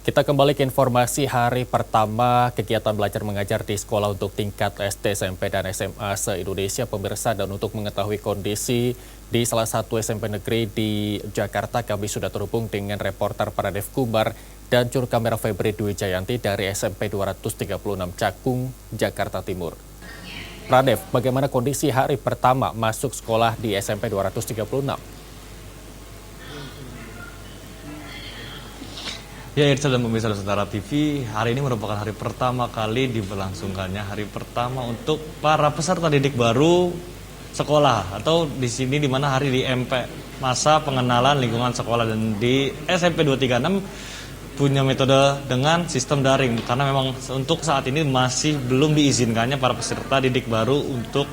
Kita kembali ke informasi hari pertama kegiatan belajar mengajar di sekolah untuk tingkat SD, SMP, dan SMA se-Indonesia, pemirsa. Dan untuk mengetahui kondisi di salah satu SMP negeri di Jakarta, kami sudah terhubung dengan reporter Pradef Kumar dan juru kamera Febri Dwi Jayanti dari SMP 236 Cakung, Jakarta Timur. Pradef, bagaimana kondisi hari pertama masuk sekolah di SMP 236? Ya, Irsa dan pemirsa Nusantara TV, hari ini merupakan hari pertama kali diberlangsungkannya hari pertama untuk para peserta didik baru sekolah, atau di sini di mana hari di MP, masa pengenalan lingkungan sekolah. Dan di SMP 236 punya metode dengan sistem daring, karena memang untuk saat ini masih belum diizinkannya para peserta didik baru untuk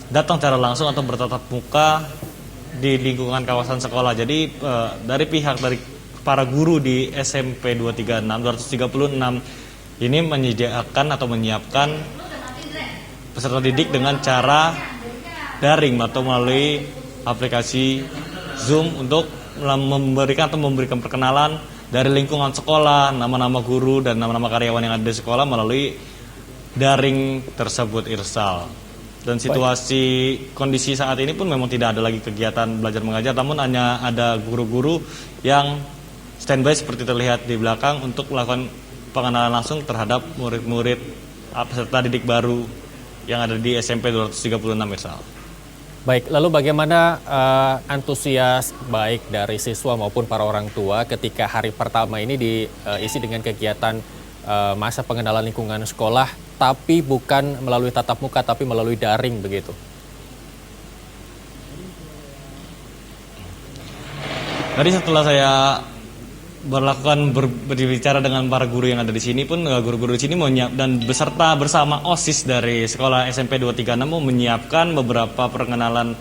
datang secara langsung atau bertatap muka di lingkungan kawasan sekolah. Jadi dari pihak dari para guru di SMP 236 ini menyediakan atau menyiapkan peserta didik dengan cara daring atau melalui aplikasi Zoom untuk memberikan perkenalan dari lingkungan sekolah, nama-nama guru dan nama-nama karyawan yang ada di sekolah melalui daring tersebut, Irsal. Dan situasi kondisi saat ini pun memang tidak ada lagi kegiatan belajar mengajar, namun hanya ada guru-guru yang standby seperti terlihat di belakang untuk melakukan pengenalan langsung terhadap murid-murid peserta didik baru yang ada di SMP 236, Irsal. Baik, lalu bagaimana antusias baik dari siswa maupun para orang tua ketika hari pertama ini diisi dengan kegiatan masa pengenalan lingkungan sekolah, tapi bukan melalui tatap muka, tapi melalui daring begitu? Tadi setelah saya berbicara dengan para guru yang ada di sini pun, guru-guru di sini dan beserta bersama OSIS dari sekolah SMP 236 mau menyiapkan beberapa perkenalan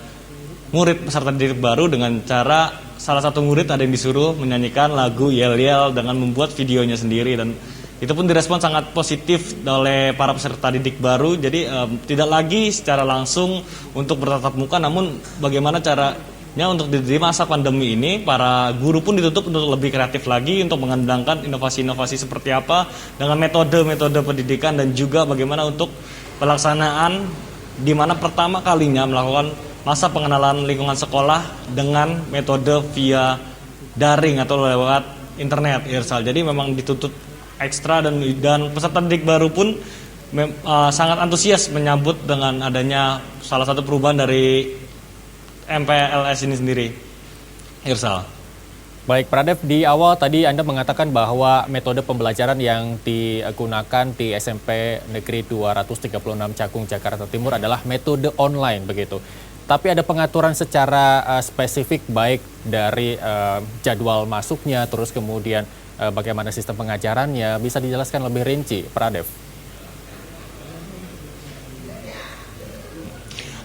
murid peserta didik baru dengan cara salah satu murid ada yang disuruh menyanyikan lagu Yel-Yel dengan membuat videonya sendiri, dan itu pun direspon sangat positif oleh para peserta didik baru. Jadi tidak lagi secara langsung untuk bertatap muka, namun bagaimana caranya untuk di masa pandemi ini para guru pun dituntut untuk lebih kreatif lagi untuk mengembangkan inovasi-inovasi seperti apa dengan metode-metode pendidikan, dan juga bagaimana untuk pelaksanaan di mana pertama kalinya melakukan masa pengenalan lingkungan sekolah dengan metode via daring atau lewat internet, Irsal. Jadi memang dituntut ekstra, dan peserta didik baru pun sangat antusias menyambut dengan adanya salah satu perubahan dari MPLS ini sendiri, Irsal. Baik, Pradef, di awal tadi Anda mengatakan bahwa metode pembelajaran yang digunakan di SMP Negeri 236 Cakung, Jakarta Timur adalah metode online begitu. Tapi ada pengaturan secara spesifik baik dari jadwal masuknya, terus kemudian bagaimana sistem pengajarannya, bisa dijelaskan lebih rinci, Pradef?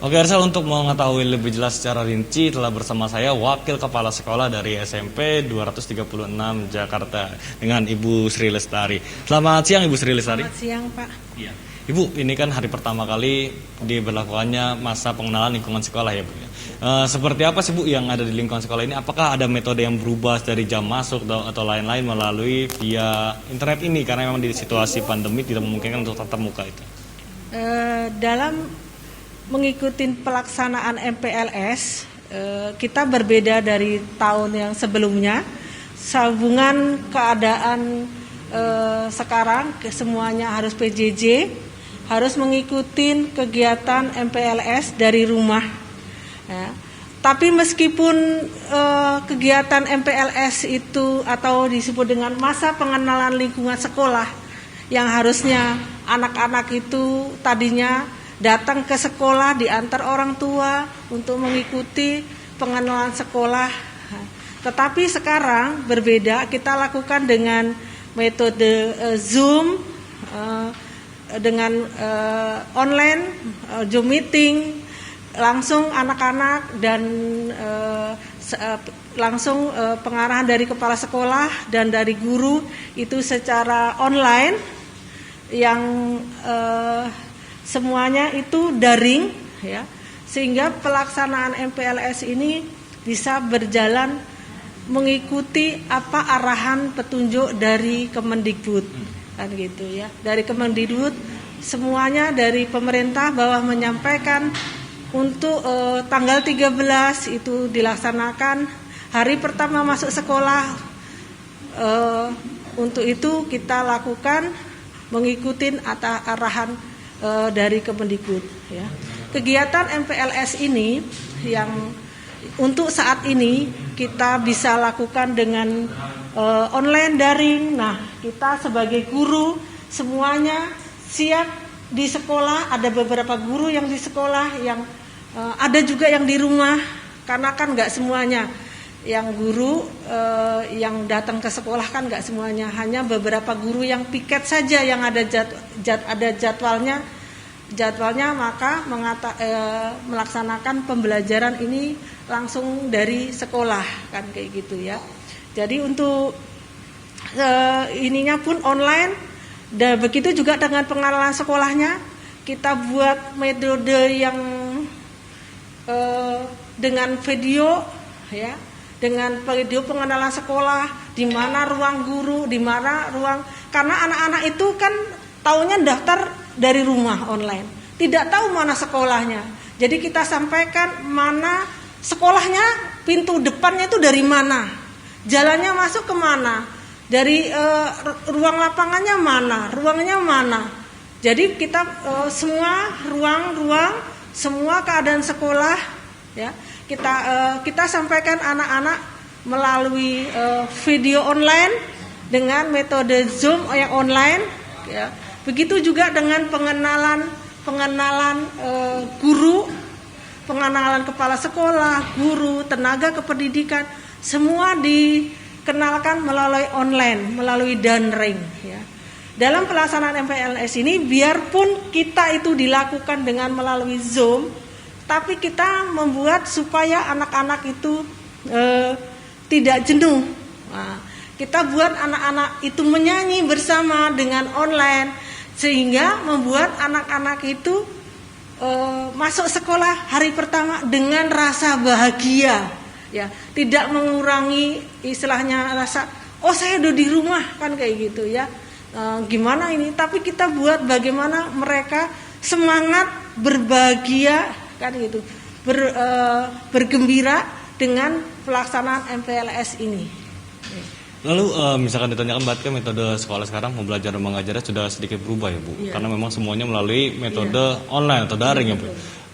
Oke, Irsal, untuk mengetahui lebih jelas secara rinci telah bersama saya Wakil Kepala Sekolah dari SMP 236 Jakarta dengan Ibu Sri Lestari. Selamat siang, Ibu Sri Lestari. Selamat siang, Pak. Iya. Ibu, ini kan hari pertama kali diberlakukannya masa pengenalan lingkungan sekolah ya, Bu. Seperti apa sih, Bu, yang ada di lingkungan sekolah ini? Apakah ada metode yang berubah dari jam masuk atau lain-lain melalui via internet ini? Karena memang di situasi pandemi tidak memungkinkan untuk tatap muka itu. Dalam mengikuti pelaksanaan MPLS, kita berbeda dari tahun yang sebelumnya. Sehubungan keadaan sekarang semuanya harus PJJ, harus mengikuti kegiatan MPLS dari rumah. Ya. Tapi meskipun kegiatan MPLS itu atau disebut dengan masa pengenalan lingkungan sekolah, yang harusnya anak-anak itu tadinya datang ke sekolah diantar orang tua untuk mengikuti pengenalan sekolah. Tetapi sekarang berbeda, kita lakukan dengan metode Zoom, dengan online, Zoom meeting, langsung anak-anak dan langsung pengarahan dari kepala sekolah dan dari guru itu secara online, yang semuanya itu daring, ya, sehingga pelaksanaan MPLS ini bisa berjalan mengikuti apa arahan petunjuk dari Kemendikbud, kan gitu ya. Dari Kemendikbud semuanya dari pemerintah bahwa menyampaikan untuk tanggal 13 itu dilaksanakan hari pertama masuk sekolah. Untuk itu kita lakukan mengikuti arahan dari Kemendikbud ya. Kegiatan MPLS ini yang untuk saat ini kita bisa lakukan dengan online daring. Nah, kita sebagai guru semuanya siap di sekolah. Ada beberapa guru yang di sekolah, yang ada juga yang di rumah, karena kan nggak semuanya yang guru yang datang ke sekolah, kan nggak semuanya, hanya beberapa guru yang piket saja yang ada jadwalnya, maka melaksanakan pembelajaran ini langsung dari sekolah, kan kayak gitu ya. Jadi untuk ininya pun online, dan begitu juga dengan pengenalan sekolahnya, kita buat metode yang dengan video ya, dengan video pengenalan sekolah, di mana ruang guru, di mana ruang, karena anak-anak itu kan taunya daftar dari rumah online, tidak tahu mana sekolahnya. Jadi kita sampaikan mana sekolahnya, pintu depannya itu dari mana, jalannya masuk ke mana, dari ruang lapangannya mana, ruangnya mana. Jadi kita semua ruang-ruang, semua keadaan sekolah ya, kita sampaikan anak-anak melalui video online dengan metode Zoom yang online ya. Begitu juga dengan pengenalan guru, pengenalan kepala sekolah, guru, tenaga kependidikan, semua dikenalkan melalui online, melalui daring ya. Dalam pelaksanaan MPLS ini, biarpun kita itu dilakukan dengan melalui Zoom, tapi kita membuat supaya anak-anak itu tidak jenuh. Nah, kita buat anak-anak itu menyanyi bersama dengan online, sehingga membuat anak-anak itu masuk sekolah hari pertama dengan rasa bahagia, ya, tidak mengurangi istilahnya rasa, oh saya udah di rumah, kan kayak gitu ya. Gimana ini? Tapi kita buat bagaimana mereka semangat berbahagia, kan gitu, bergembira dengan pelaksanaan MPLS ini. Lalu misalkan ditanyakan, berarti kan metode sekolah sekarang pembelajaran dan mengajarnya sudah sedikit berubah ya Bu, karena memang semuanya melalui metode online atau daring ya Bu.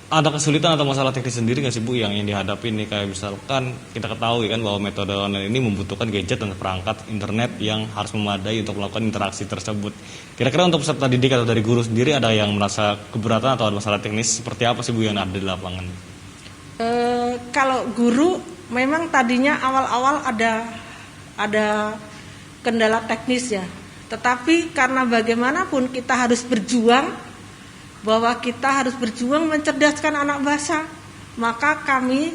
Ada kesulitan atau masalah teknis sendiri nggak sih Bu yang dihadapi nih, kayak misalkan kita ketahui kan bahwa metode online ini membutuhkan gadget dan perangkat internet yang harus memadai untuk melakukan interaksi tersebut. Kira-kira untuk peserta didik atau dari guru sendiri ada yang merasa keberatan atau ada masalah teknis seperti apa sih Bu yang ada di lapangan? Kalau guru memang tadinya awal-awal ada kendala teknis ya, tetapi karena bagaimanapun kita harus berjuang, bahwa kita harus berjuang mencerdaskan anak bangsa, maka kami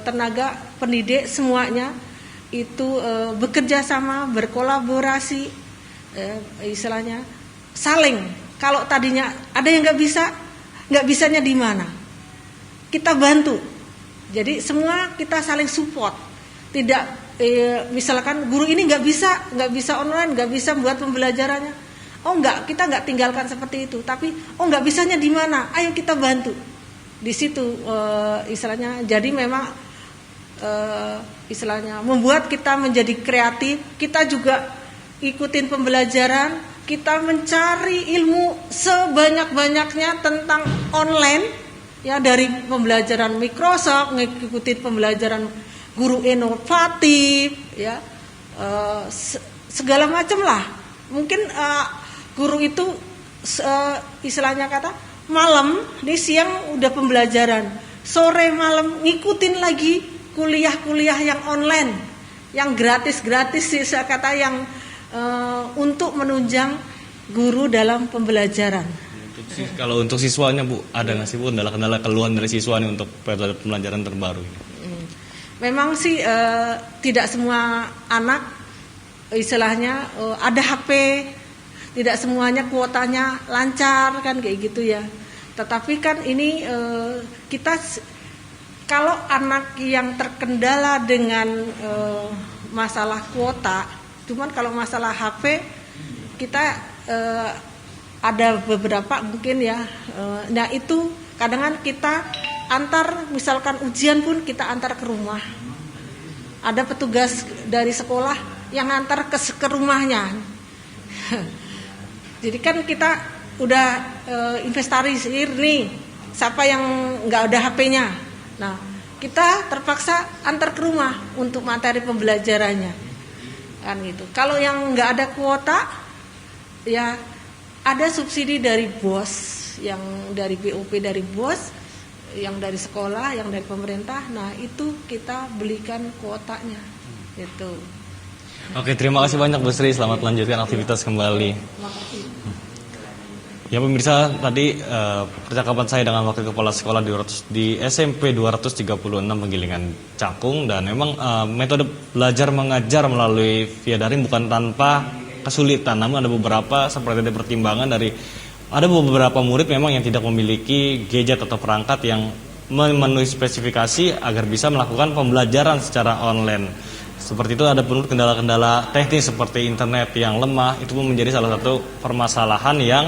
tenaga pendidik semuanya itu bekerja sama, berkolaborasi, istilahnya saling. Kalau tadinya ada yang nggak bisanya di mana, kita bantu. Jadi semua kita saling support. Tidak misalkan guru ini nggak bisa online, nggak bisa buat pembelajarannya, kita nggak tinggalkan seperti itu, tapi nggak bisanya di mana, ayo kita bantu di situ, istilahnya. Jadi memang istilahnya membuat kita menjadi kreatif. Kita juga ikutin pembelajaran, kita mencari ilmu sebanyak-banyaknya tentang online ya, dari pembelajaran Microsoft, ngikutin pembelajaran guru inovatif ya, segala macam lah. Mungkin guru itu istilahnya kata malam, di siang udah pembelajaran, sore malam ngikutin lagi kuliah-kuliah yang online, yang gratis sih saya kata, yang untuk menunjang guru dalam pembelajaran. Kalau untuk siswanya Bu, ada nggak sih Bu kendala-kendala keluhan dari siswa nih untuk pembelajaran terbaru ini? Memang sih tidak semua anak istilahnya ada HP, tidak semuanya kuotanya lancar, kan kayak gitu ya. Tetapi kan ini kita kalau anak yang terkendala dengan masalah kuota, cuman kalau masalah HP kita ada beberapa mungkin ya. Nah itu kadang kita antar, misalkan ujian pun kita antar ke rumah. Ada petugas dari sekolah yang antar ke rumahnya. Jadi kan kita udah inventarisir nih, siapa yang nggak ada HP-nya. Nah, kita terpaksa antar ke rumah untuk materi pembelajarannya. Kan gitu. Kalau yang nggak ada kuota, ya ada subsidi dari BOS, yang dari BOP dari BOS, yang dari sekolah, yang dari pemerintah. Nah, itu kita belikan kuotanya. Gitu. Oke, terima kasih banyak Bu Sri. Selamat lanjutkan aktivitas kembali. Ya pemirsa, tadi percakapan saya dengan Wakil Kepala Sekolah di SMP 236 Penggilingan Cakung, dan memang metode belajar mengajar melalui via daring bukan tanpa kesulitan, namun ada beberapa seperti ada pertimbangan dari ada beberapa murid memang yang tidak memiliki gadget atau perangkat yang memenuhi spesifikasi agar bisa melakukan pembelajaran secara online. Seperti itu ada pun kendala-kendala teknis seperti internet yang lemah, itu pun menjadi salah satu permasalahan yang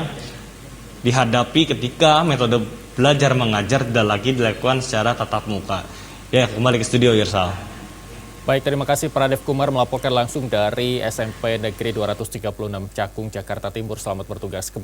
dihadapi ketika metode belajar mengajar tidak lagi dilakukan secara tatap muka. Ya, kembali ke studio Yersal. Baik, terima kasih Pradev Kumar melaporkan langsung dari SMP Negeri 236 Cakung, Jakarta Timur. Selamat bertugas kembali.